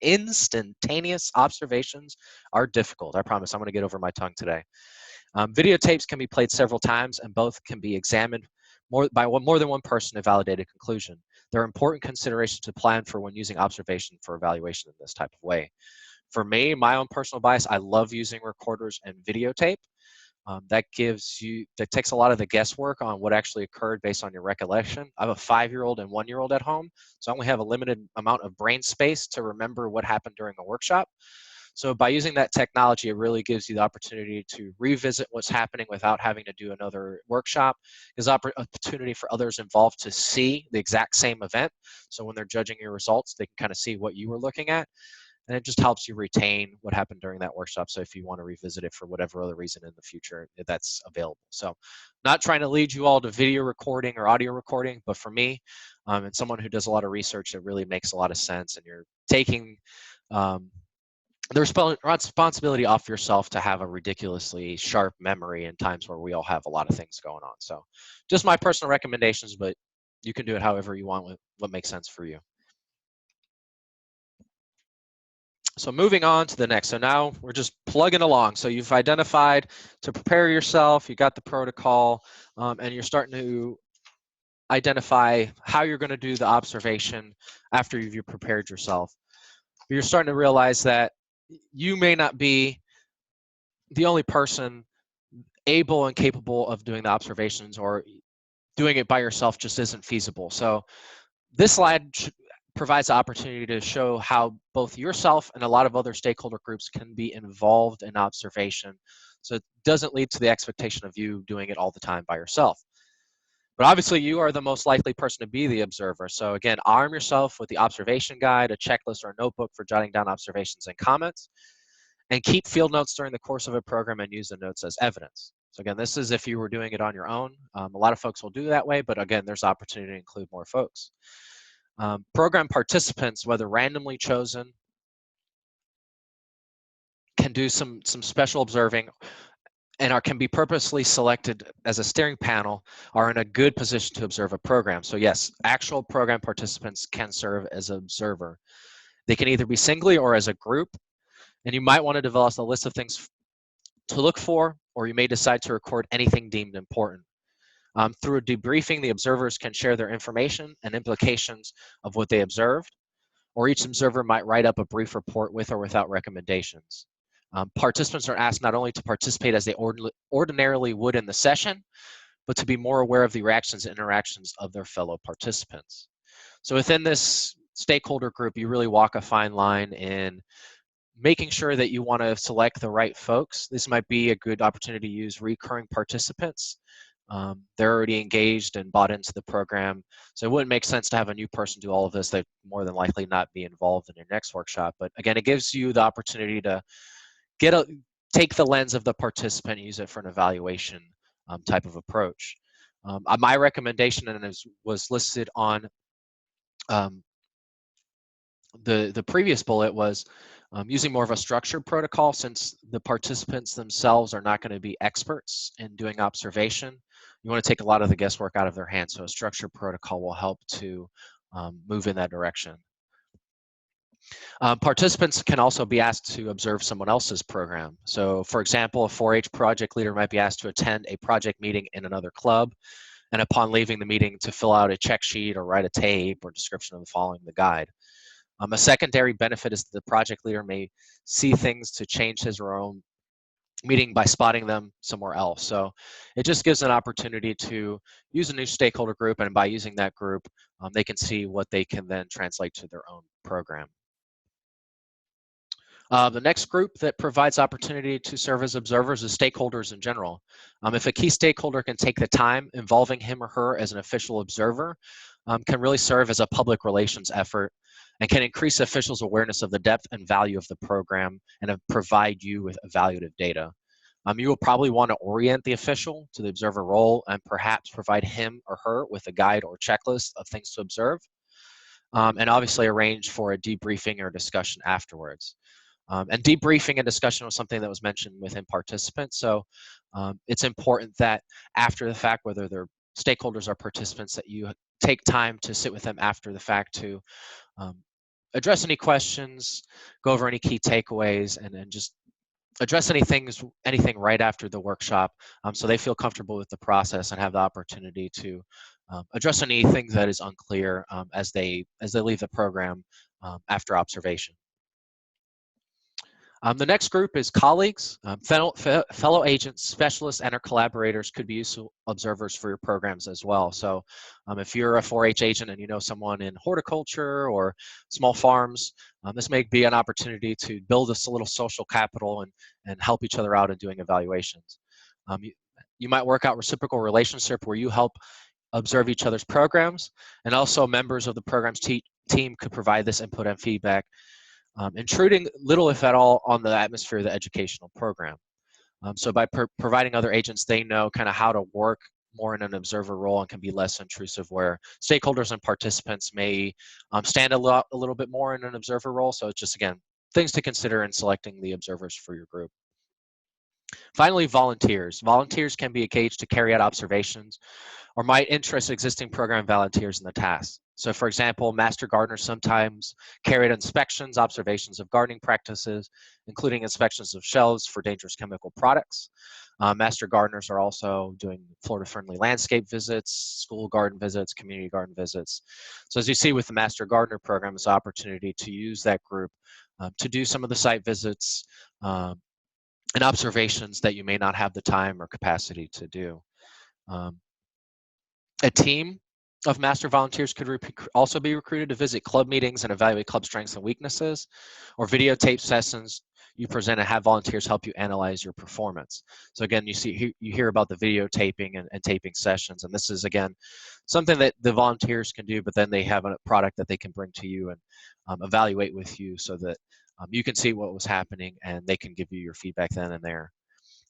instantaneous observations are difficult. I promise I'm going to get over my tongue today. Videotapes can be played several times, and both can be examined by more than one person to validate a conclusion. There are important considerations to plan for when using observation for evaluation in this type of way. For me, my own personal bias, I love using recorders and videotape. That takes a lot of the guesswork on what actually occurred based on your recollection. I have a 5-year-old and 1-year-old at home, so I only have a limited amount of brain space to remember what happened during a workshop. So by using that technology, it really gives you the opportunity to revisit what's happening without having to do another workshop. There's opportunity for others involved to see the exact same event. So when they're judging your results, they can kind of see what you were looking at. And it just helps you retain what happened during that workshop. So if you want to revisit it for whatever other reason in the future, that's available. So not trying to lead you all to video recording or audio recording, but for me, and someone who does a lot of research, it really makes a lot of sense. And you're taking the responsibility off yourself to have a ridiculously sharp memory in times where we all have a lot of things going on. So just my personal recommendations, but you can do it however you want with what makes sense for you. So moving on to the next. So now we're just plugging along. So you've identified to prepare yourself, you got the protocol, and you're starting to identify how you're going to do the observation after you've prepared yourself. You're starting to realize that you may not be the only person able and capable of doing the observations, or doing it by yourself just isn't feasible. So this slide provides the opportunity to show how both yourself and a lot of other stakeholder groups can be involved in observation. So it doesn't lead to the expectation of you doing it all the time by yourself. But obviously you are the most likely person to be the observer. So again, arm yourself with the observation guide, a checklist, or a notebook for jotting down observations and comments, and keep field notes during the course of a program and use the notes as evidence. So again, this is if you were doing it on your own. A lot of folks will do that way, but again, there's opportunity to include more folks. Program participants, whether randomly chosen, can do some special observing, and can be purposely selected as a steering panel, are in a good position to observe a program. So yes, actual program participants can serve as an observer. They can either be singly or as a group, and you might want to develop a list of things to look for, or you may decide to record anything deemed important. Through debriefing, the observers can share their information and implications of what they observed, or each observer might write up a brief report with or without recommendations. Participants are asked not only to participate as they ordinarily would in the session, but to be more aware of the reactions and interactions of their fellow participants. So within this stakeholder group, you really walk a fine line in making sure that you want to select the right folks. This might be a good opportunity to use recurring participants. They're already engaged and bought into the program, so it wouldn't make sense to have a new person do all of this. They'd more than likely not be involved in your next workshop. But again, it gives you the opportunity to take the lens of the participant and use it for an evaluation type of approach. My recommendation, and it was listed on the previous bullet, was using more of a structured protocol, since the participants themselves are not going to be experts in doing observation. You want to take a lot of the guesswork out of their hands, so a structured protocol will help to move in that direction. Participants can also be asked to observe someone else's program. So for example, a 4-H project leader might be asked to attend a project meeting in another club, and upon leaving the meeting to fill out a check sheet or write a tape or description of the following the guide. A secondary benefit is that the project leader may see things to change his or her own meeting by spotting them somewhere else. So it just gives an opportunity to use a new stakeholder group, and by using that group, they can see what they can then translate to their own program. The next group that provides opportunity to serve as observers is stakeholders in general. If a key stakeholder can take the time, involving him or her as an official observer can really serve as a public relations effort, and can increase officials' awareness of the depth and value of the program, and provide you with evaluative data. You will probably want to orient the official to the observer role, and perhaps provide him or her with a guide or checklist of things to observe, and obviously arrange for a debriefing or discussion afterwards. And debriefing and discussion was something that was mentioned within participants. So it's important that after the fact, whether they're stakeholders or participants, that you take time to sit with them after the fact to address any questions, go over any key takeaways, and then just address anything right after the workshop, so they feel comfortable with the process and have the opportunity to address anything that is unclear as they leave the program after observation. The next group is colleagues, fellow agents, specialists, and or collaborators could be useful observers for your programs as well. So if you're a 4-H agent and you know someone in horticulture or small farms, this may be an opportunity to build a little social capital and help each other out in doing evaluations. You might work out reciprocal relationship where you help observe each other's programs, and also members of the program's team could provide this input and feedback, intruding little, if at all, on the atmosphere of the educational program. So by providing other agents, they know kind of how to work more in an observer role and can be less intrusive, where stakeholders and participants may stand a little bit more in an observer role. So it's just, again, things to consider in selecting the observers for your group. Finally, volunteers. Volunteers can be engaged to carry out observations or might interest existing program volunteers in the task. So for example, master gardeners sometimes carry out inspections, observations of gardening practices, including inspections of shelves for dangerous chemical products. Master gardeners are also doing Florida-friendly landscape visits, school garden visits, community garden visits. So as you see with the Master Gardener program, it's an opportunity to use that group to do some of the site visits and observations that you may not have the time or capacity to do. A team of master volunteers could also be recruited to visit club meetings and evaluate club strengths and weaknesses, or videotape sessions you present and have volunteers help you analyze your performance. So again, you hear about the videotaping and taping sessions, and this is, again, something that the volunteers can do, but then they have a product that they can bring to you and evaluate with you, so that you can see what was happening and they can give you your feedback then and there.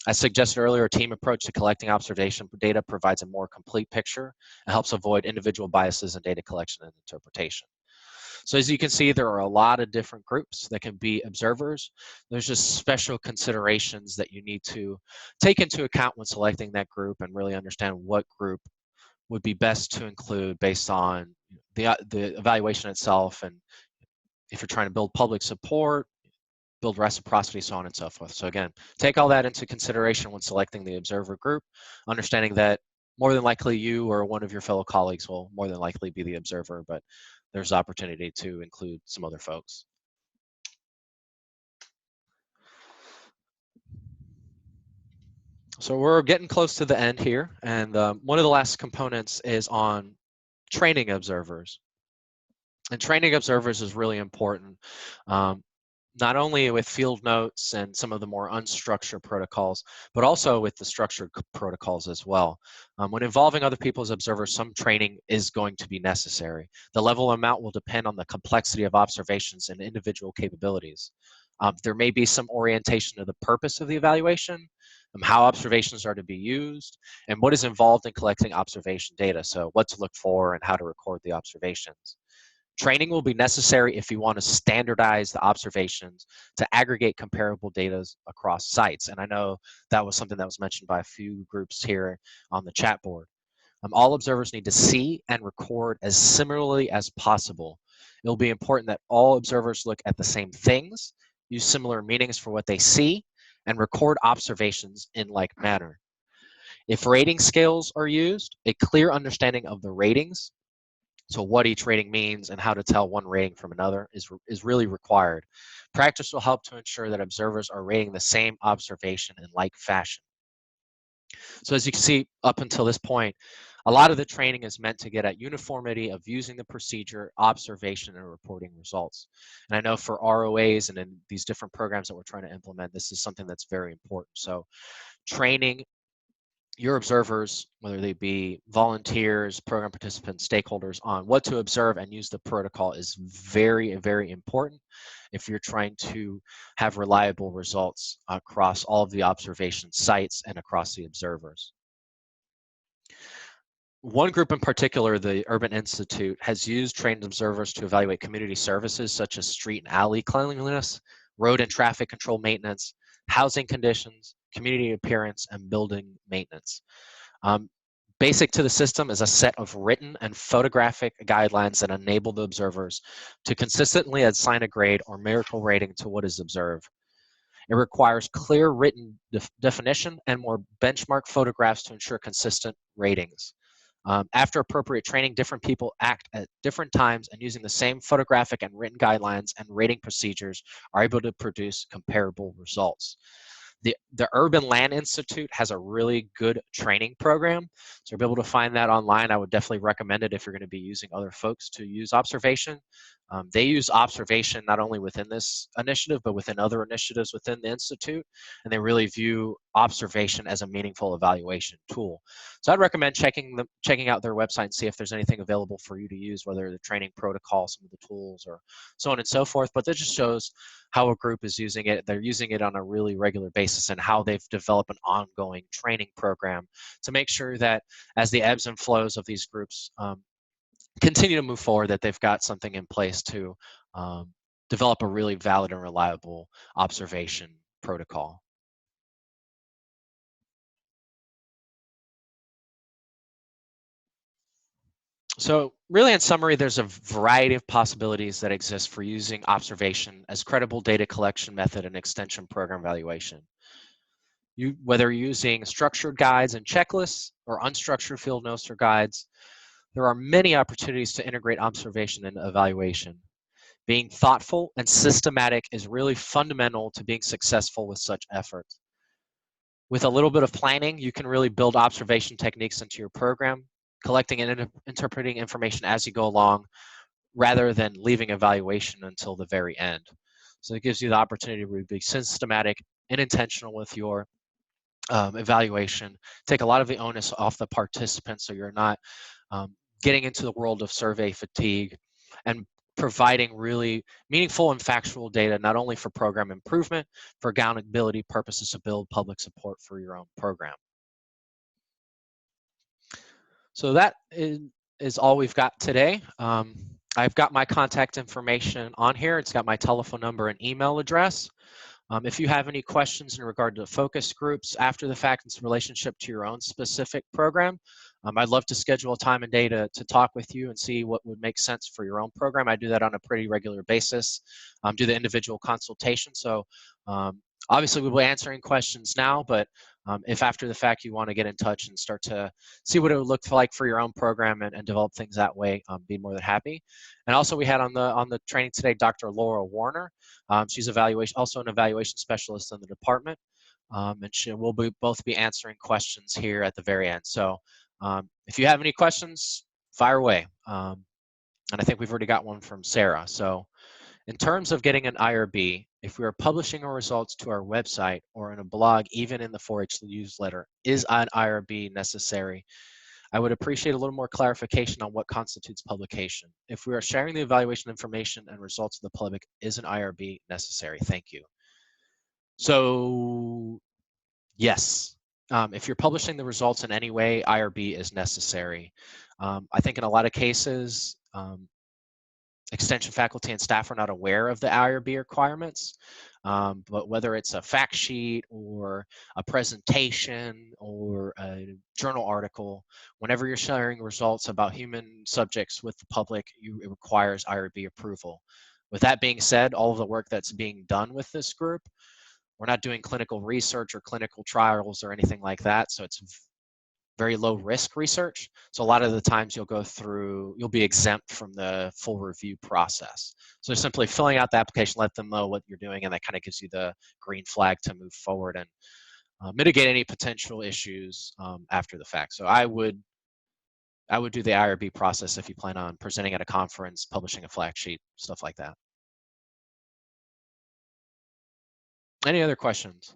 As suggested earlier, a team approach to collecting observation data provides a more complete picture and helps avoid individual biases in data collection and interpretation. So as you can see, there are a lot of different groups that can be observers. There's just special considerations that you need to take into account when selecting that group, and really understand what group would be best to include based on the evaluation itself, and if you're trying to build public support, build reciprocity, so on and so forth. So again, take all that into consideration when selecting the observer group, understanding that more than likely you or one of your fellow colleagues will more than likely be the observer, but there's opportunity to include some other folks. So we're getting close to the end here, and one of the last components is on training observers. And training observers is really important. Not only with field notes and some of the more unstructured protocols, but also with the structured protocols as well. When involving other people as observers, some training is going to be necessary. The level and amount will depend on the complexity of observations and individual capabilities. There may be some orientation to the purpose of the evaluation, how observations are to be used, and what is involved in collecting observation data. So what to look for and how to record the observations. Training will be necessary if you want to standardize the observations to aggregate comparable data across sites. And I know that was something that was mentioned by a few groups here on the chat board. All observers need to see and record as similarly as possible. It will be important that all observers look at the same things, use similar meanings for what they see, and record observations in like manner. If rating scales are used, a clear understanding of the ratings, so what each rating means and how to tell one rating from another, is really required. Practice will help to ensure that observers are rating the same observation in like fashion. So as you can see, up until this point, a lot of the training is meant to get at uniformity of using the procedure, observation, and reporting results. And I know for ROAs and in these different programs that we're trying to implement, this is something that's very important. So training your observers, whether they be volunteers, program participants, stakeholders, on what to observe and use the protocol is very, very important if you're trying to have reliable results across all of the observation sites and across the observers. One group in particular, the Urban Institute, has used trained observers to evaluate community services such as street and alley cleanliness, road and traffic control maintenance, housing conditions, community appearance, and building maintenance. Basic to the system is a set of written and photographic guidelines that enable the observers to consistently assign a grade or numerical rating to what is observed. It requires clear written definition and more benchmark photographs to ensure consistent ratings. After appropriate training, different people act at different times and using the same photographic and written guidelines and rating procedures are able to produce comparable results. The Urban Land Institute has a really good training program. So you'll be able to find that online. I would definitely recommend it if you're going to be using other folks to use observation. They use observation not only within this initiative, but within other initiatives within the Institute, and they really view observation as a meaningful evaluation tool. So I'd recommend checking out their website and see if there's anything available for you to use, whether the training protocol, some of the tools, or so on and so forth. But that just shows how a group is using it. They're using it on a really regular basis and how they've developed an ongoing training program to make sure that as the ebbs and flows of these groups continue to move forward, that they've got something in place to develop a really valid and reliable observation protocol. So really, in summary, there's a variety of possibilities that exist for using observation as credible data collection method and extension program evaluation. Whether you're using structured guides and checklists or unstructured field notes or guides, there are many opportunities to integrate observation and evaluation. Being thoughtful and systematic is really fundamental to being successful with such efforts. With a little bit of planning, you can really build observation techniques into your program, collecting and interpreting information as you go along, rather than leaving evaluation until the very end. So it gives you the opportunity to be systematic and intentional with your evaluation, take a lot of the onus off the participants so you're not getting into the world of survey fatigue, and providing really meaningful and factual data, not only for program improvement, for accountability purposes to build public support for your own program. So that is all we've got today. I've got my contact information on here. It's got my telephone number and email address. If you have any questions in regard to focus groups after the fact, in relationship to your own specific program, I'd love to schedule a time and day to talk with you and see what would make sense for your own program. I do that on a pretty regular basis, do the individual consultation. So obviously we'll be answering questions now, but if after the fact you want to get in touch and start to see what it would look like for your own program and develop things that way, be more than happy. And also we had on the training today, Dr. Laura Warner. She's also an evaluation specialist in the department, and we'll both be answering questions here at the very end. So if you have any questions, fire away. And I think we've already got one from Sarah. So in terms of getting an IRB, if we are publishing our results to our website or in a blog, even in the 4-H newsletter, is an IRB necessary? I would appreciate a little more clarification on what constitutes publication. If we are sharing the evaluation information and results of the public, is an IRB necessary? Thank you. So yes, if you're publishing the results in any way, IRB is necessary. I think in a lot of cases, extension faculty and staff are not aware of the IRB requirements, but whether it's a fact sheet or a presentation or a journal article, whenever you're sharing results about human subjects with the public, it requires IRB approval. With that being said, all of the work that's being done with this group, we're not doing clinical research or clinical trials or anything like that, so it's very low risk research. So a lot of the times you'll be exempt from the full review process. So simply filling out the application, let them know what you're doing, and that kind of gives you the green flag to move forward and mitigate any potential issues after the fact. So I would do the IRB process if you plan on presenting at a conference, publishing a fact sheet, stuff like that. Any other questions?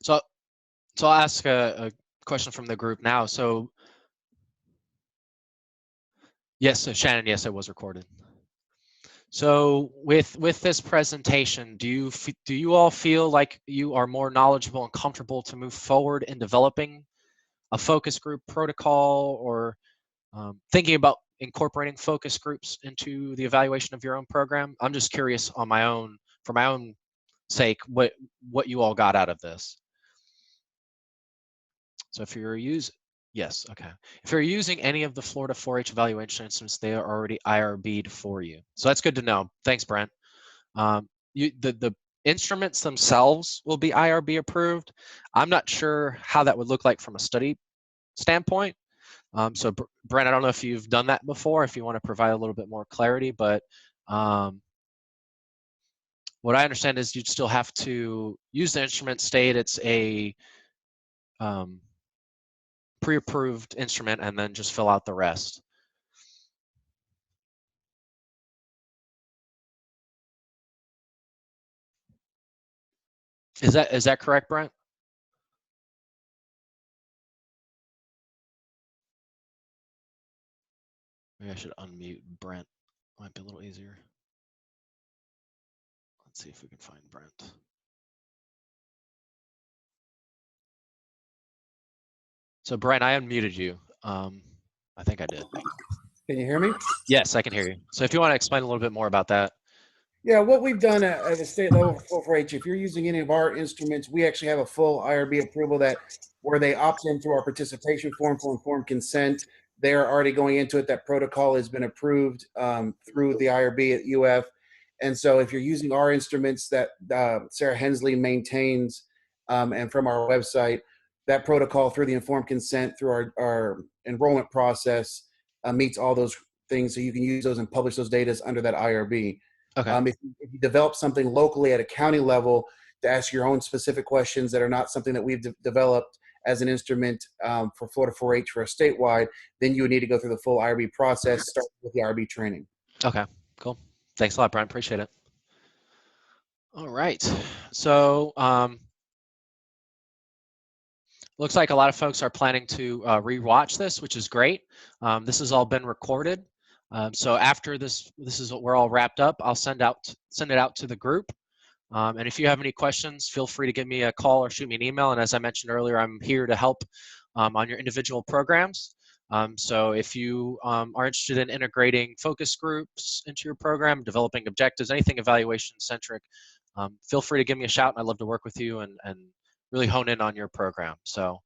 So I'll ask a question from the group now. So yes, so Shannon, yes, it was recorded. So with this presentation, do you all feel like you are more knowledgeable and comfortable to move forward in developing a focus group protocol, or thinking about incorporating focus groups into the evaluation of your own program? I'm just curious for my own sake, what you all got out of this. So if you're Yes, okay. If you're using any of the Florida 4-H evaluation instruments, they are already IRB'd for you. So that's good to know. Thanks, Brent. The instruments themselves will be IRB approved. I'm not sure how that would look like from a study standpoint. So Brent, I don't know if you've done that before, if you want to provide a little bit more clarity, but what I understand is you'd still have to use the instrument, state it's a pre-approved instrument, and then just fill out the rest. Is that correct, Brent? Maybe I should unmute Brent. Might be a little easier. Let's see if we can find Brent. So Brent, I unmuted you. I think I did. Can you hear me? Yes, I can hear you. So if you want to explain a little bit more about that. Yeah, what we've done at the state level for 4-H, if you're using any of our instruments, we actually have a full IRB approval that where they opt in through our participation form for informed consent. They are already going into it. That protocol has been approved through the IRB at UF. And so if you're using our instruments that Sarah Hensley maintains and from our website, that protocol through the informed consent through our enrollment process meets all those things. So you can use those and publish those data under that IRB. Okay. If you develop something locally at a county level to ask your own specific questions that are not something that we've developed as an instrument for Florida 4-H for a statewide, then you would need to go through the full IRB process, start with the IRB training. Okay, cool. Thanks a lot, Brent. Appreciate it. All right. So looks like a lot of folks are planning to rewatch this, which is great. This has all been recorded. So after this is what we're all wrapped up. I'll send it out to the group. And if you have any questions, feel free to give me a call or shoot me an email. And as I mentioned earlier, I'm here to help on your individual programs. So if you are interested in integrating focus groups into your program, developing objectives, anything evaluation centric, feel free to give me a shout. And I'd love to work with you and really hone in on your program. So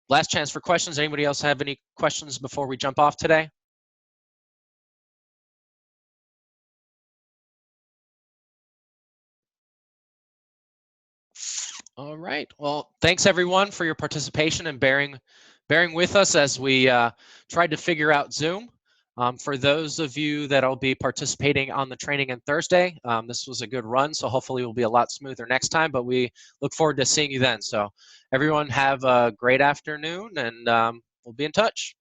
last chance for questions. Anybody else have any questions before we jump off today? All right. Well, thanks everyone for your participation and bearing with us as we tried to figure out Zoom. For those of you that'll be participating on the training on Thursday, this was a good run, so hopefully we'll be a lot smoother next time, but we look forward to seeing you then. So everyone have a great afternoon, and we'll be in touch.